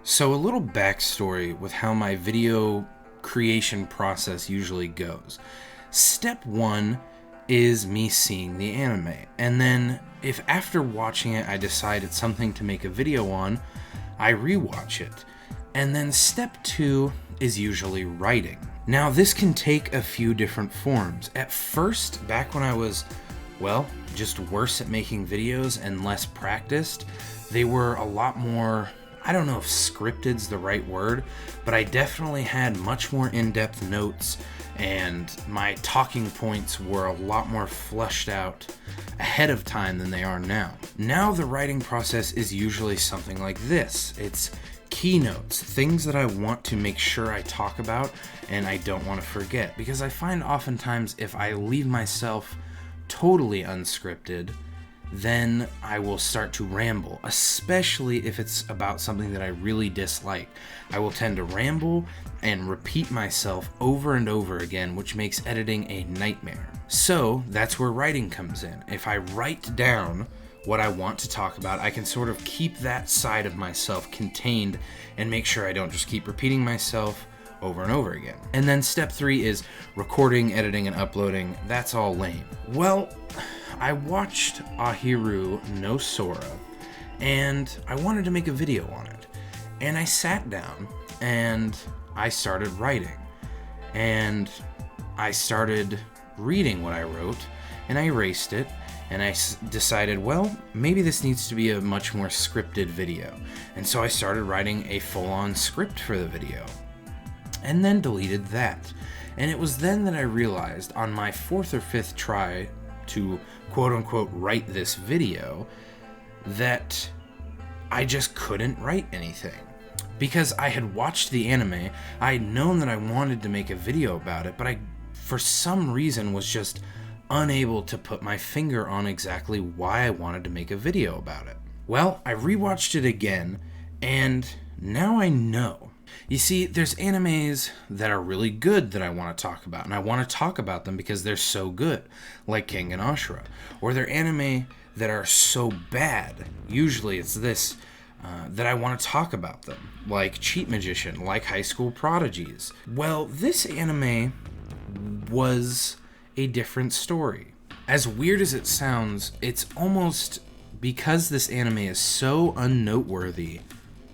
So a little backstory with how my video creation process usually goes. Step one is me seeing the anime, and then if after watching it I decide it's something to make a video on, I rewatch it. And then step two is usually writing. Now this can take a few different forms. At first, back when I was, just worse at making videos and less practiced, they were a lot more, I don't know if scripted's the right word, but I definitely had much more in-depth notes and my talking points were a lot more fleshed out ahead of time than they are now. Now the writing process is usually something like this. It's keynotes, things that I want to make sure I talk about and I don't want to forget, because I find oftentimes if I leave myself totally unscripted, then I will start to ramble, especially if it's about something that I really dislike. I will tend to ramble and repeat myself over and over again, which makes editing a nightmare. So that's where writing comes in. If I write down what I want to talk about, I can sort of keep that side of myself contained and make sure I don't just keep repeating myself over and over again. And then step three is recording, editing, and uploading. That's all lame. Well, I watched Ahiru no Sora, and I wanted to make a video on it. And I sat down, and I started writing. And I started reading what I wrote, and I erased it, and I decided, maybe this needs to be a much more scripted video. And so I started writing a full-on script for the video, and then deleted that. And it was then that I realized on my fourth or fifth try to quote-unquote write this video that I just couldn't write anything. Because I had watched the anime, I had known that I wanted to make a video about it, but I, for some reason, was just unable to put my finger on exactly why I wanted to make a video about it. Well, I rewatched it again, and now I know. You see, there's animes that are really good that I want to talk about, and I want to talk about them because they're so good, like King and Ashura. Or they're anime that are so bad, usually it's this, that I want to talk about them, like Cheat Magician, like High School Prodigies. Well, this anime was a different story. As weird as it sounds, it's almost because this anime is so unnoteworthy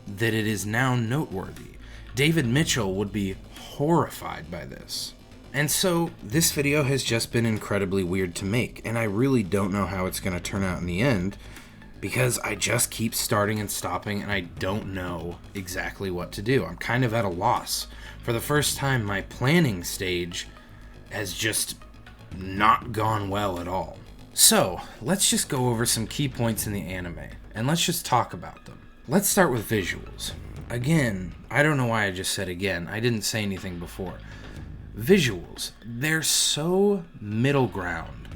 that it is now noteworthy. David Mitchell would be horrified by this. And so this video has just been incredibly weird to make, and I really don't know how it's going to turn out in the end, because I just keep starting and stopping and I don't know exactly what to do. I'm kind of at a loss. For the first time, my planning stage has just not gone well at all. So let's just go over some key points in the anime, and let's just talk about them. Let's start with visuals. Again, I don't know why I just said again. I didn't say anything before. Visuals, they're so middle ground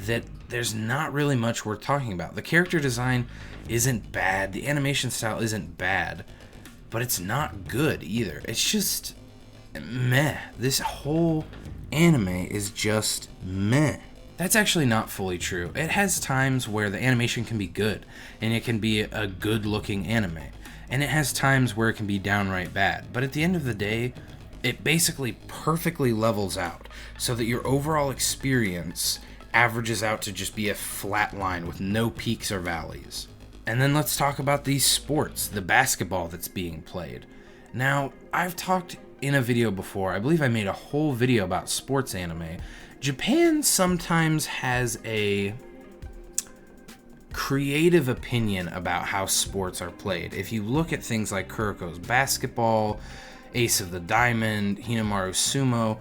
that there's not really much worth talking about. The character design isn't bad, the animation style isn't bad, but it's not good either. It's just meh. This whole anime is just meh. That's actually not fully true. It has times where the animation can be good, and it can be a good-looking anime. And it has times where it can be downright bad. But at the end of the day, it basically perfectly levels out so that your overall experience averages out to just be a flat line with no peaks or valleys. And then let's talk about these sports, the basketball that's being played. Now, I've talked in a video before, I believe I made a whole video about sports anime. Japan sometimes has a creative opinion about how sports are played. If you look at things like Kuroko's basketball, Ace of the Diamond, Hinamaru Sumo,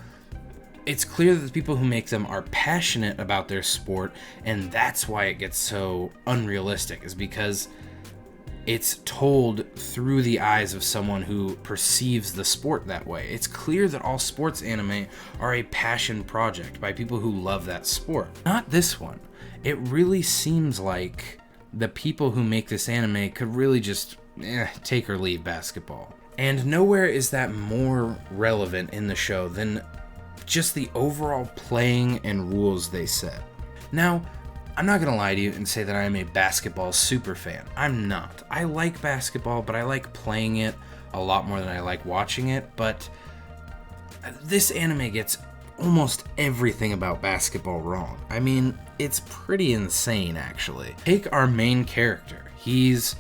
it's clear that the people who make them are passionate about their sport, and that's why it gets so unrealistic, is because it's told through the eyes of someone who perceives the sport that way. It's clear that all sports anime are a passion project by people who love that sport. Not this one. It really seems like the people who make this anime could really just take or leave basketball. And nowhere is that more relevant in the show than just the overall playing and rules they set. Now, I'm not gonna lie to you and say that I am a basketball super fan. I'm not. I like basketball, but I like playing it a lot more than I like watching it, but this anime gets almost everything about basketball wrong. I mean, it's pretty insane, actually. Take our main character. He's,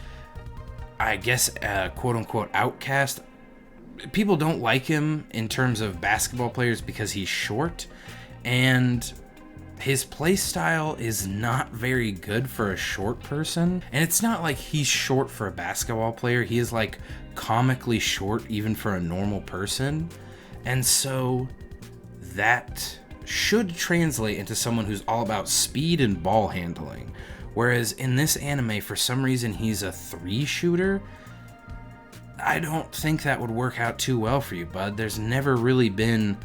I guess, a quote-unquote outcast. People don't like him in terms of basketball players because he's short, and his play style is not very good for a short person. And it's not like he's short for a basketball player. He is like comically short even for a normal person. And so that should translate into someone who's all about speed and ball handling. Whereas in this anime, for some reason, he's a 3 shooter. I don't think that would work out too well for you, bud. There's never really been,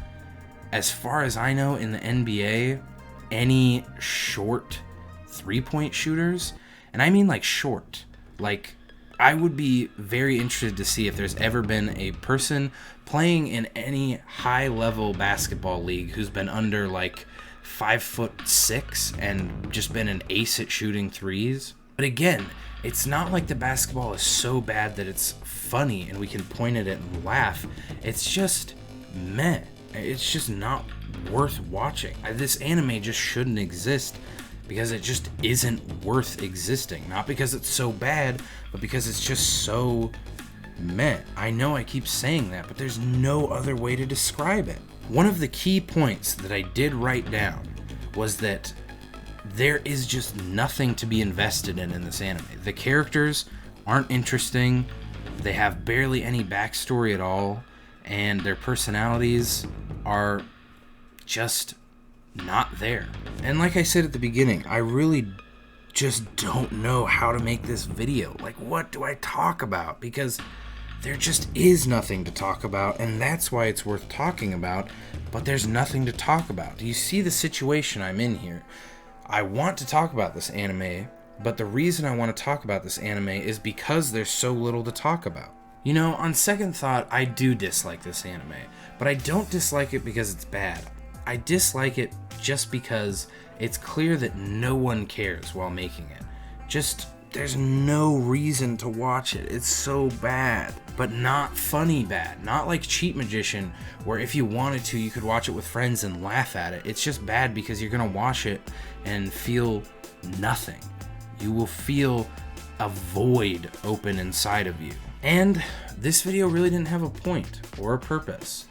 as far as I know, in the NBA, any short 3-point shooters. And I mean like short. Like, I would be very interested to see if there's ever been a person playing in any high-level basketball league who's been under like 5'6" and just been an ace at shooting threes. But again, it's not like the basketball is so bad that it's funny and we can point at it and laugh. It's just meh. It's just not worth watching. This anime just shouldn't exist because it just isn't worth existing. Not because it's so bad, but because it's just so meh. I know I keep saying that, but there's no other way to describe it. One of the key points that I did write down was that there is just nothing to be invested in this anime. The characters aren't interesting, they have barely any backstory at all, and their personalities are just not there. And like I said at the beginning, I really just don't know how to make this video. Like, what do I talk about? Because there just is nothing to talk about, and that's why it's worth talking about, but there's nothing to talk about. Do you see the situation I'm in here? I want to talk about this anime, but the reason I want to talk about this anime is because there's so little to talk about. You know, on second thought, I do dislike this anime, but I don't dislike it because it's bad. I dislike it just because it's clear that no one cares while making it. Just, there's no reason to watch it. It's so bad, but not funny bad. Not like Cheat Magician, where if you wanted to, you could watch it with friends and laugh at it. It's just bad because you're gonna watch it and feel nothing. You will feel a void open inside of you. And this video really didn't have a point or a purpose.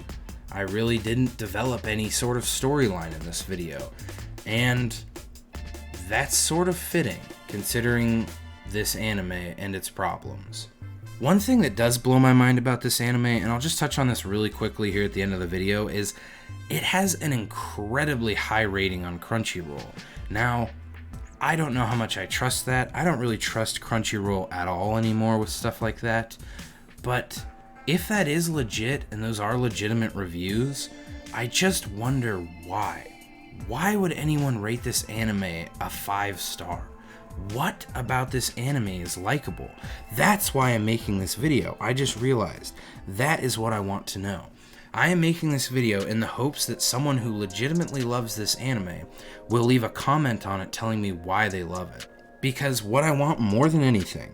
I really didn't develop any sort of storyline in this video. And that's sort of fitting, considering this anime and its problems. One thing that does blow my mind about this anime, and I'll just touch on this really quickly here at the end of the video, is it has an incredibly high rating on Crunchyroll. Now, I don't know how much I trust that. I don't really trust Crunchyroll at all anymore with stuff like that. But if that is legit and those are legitimate reviews, I just wonder why. Why would anyone rate this anime a 5-star? What about this anime is likable? That's why I'm making this video. I just realized that is what I want to know. I am making this video in the hopes that someone who legitimately loves this anime will leave a comment on it telling me why they love it. Because what I want more than anything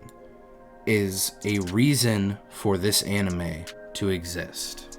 is a reason for this anime to exist.